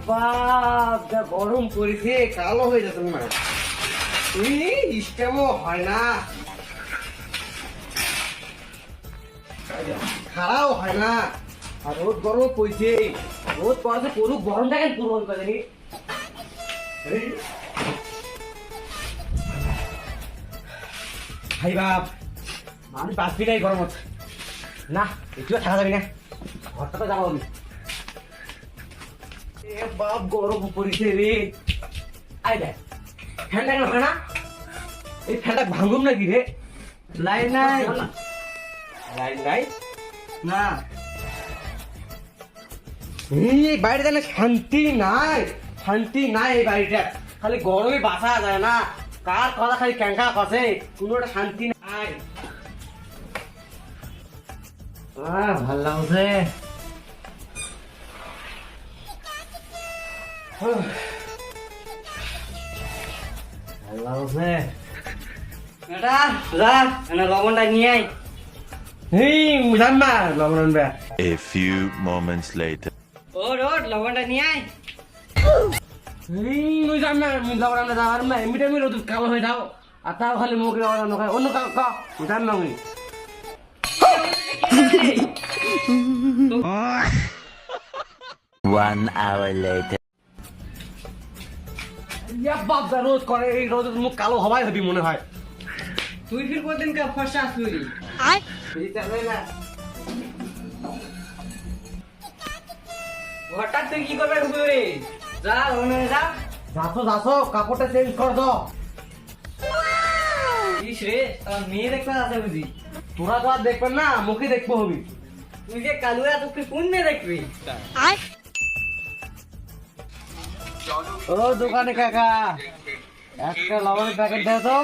বাপ যা গরম পড়েছে, কালো হয়ে যেত না। স্টেমও হয় না, খারাও হয় না, আর রোদ গরম পড়ছে। রোদ পড়াতে পড়ুক, গরম দেখেন পুরো করে। ভাই বাপ, আমি বাঁচবি না এই গরম হচ্ছে না, একটু থাকা যাবি না, ঘরটা তো যাবো আমি। এ বাপ গরম পড়েছে রে। আই দেখ ফ্যানটা কেন হয় না? এই ফ্যানটা ভাঙুম নাকি রে? লাইন নাই, লাইন নাই না। এই বাড়িতে না শান্তি নাই, শান্তি নাই এই বাড়িটা। খালি গরমে বাসা যায় না, কার কথা খালি ক্যাঙ্কা কষে, কোনোটা শান্তি নাই। ভাল লাগছে। ভাল লাগছে। এটা যা, এনে লবণটা নিয়ে আয়। এই জান না লবণ আনবে। A few moments later. ওর লবণটা নিয়ে আয়। এই জান না লবণ আনবে, আর না এমনিতে আমি রোদ কালো হয়ে যাও, আর তাও খালি মুখে লবণ খায়। অন্য জান না আমি। One hour later. বাপদা রোদ করে, এই রোদ মুখ কালো হবাই হবি মনে হয়। তুই ফির কোনদিন কা ফসা আসলি? হঠাৎ তুই কি করবে ঢুকে রে? যা ওনে যা। যাচ্ছ কাপড়টা চেঞ্জ কর দাও। ইস রে, তোর মেয়ে দেখতে আছে বুঝি? তোরা তো আর দেখবেন না, মুখে দেখবো হবি। তুই যে কালুয়া তোকে কোন মেয়ে দেখবি? ও দোকানে কাকা, একটা লবণের প্যাকেট দাও তো।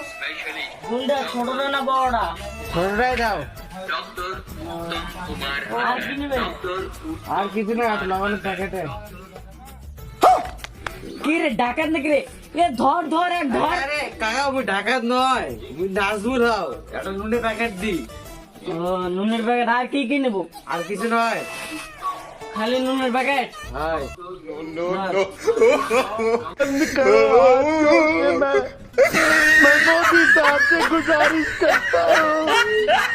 কোনটা, ছোটটা না বড়টা? ছোটটাই দাও। আর কি নেবে? আর কিছু না, একটা লবণের প্যাকেটে। কি রে ডাকাত নাকি রে? এ ধর ধর এক ধর। আরে কাকা, আমি ডাকাত নয়, আমি নাজমুল হও। একটা নুনের প্যাকেট দি। ও নুনের প্যাকেট, আর কি কি নেবো? আর কিছু নয়, খালি নুনের প্যাকেট? হয়। मैं बहुत ही आपसे गुजारिश करता हूँ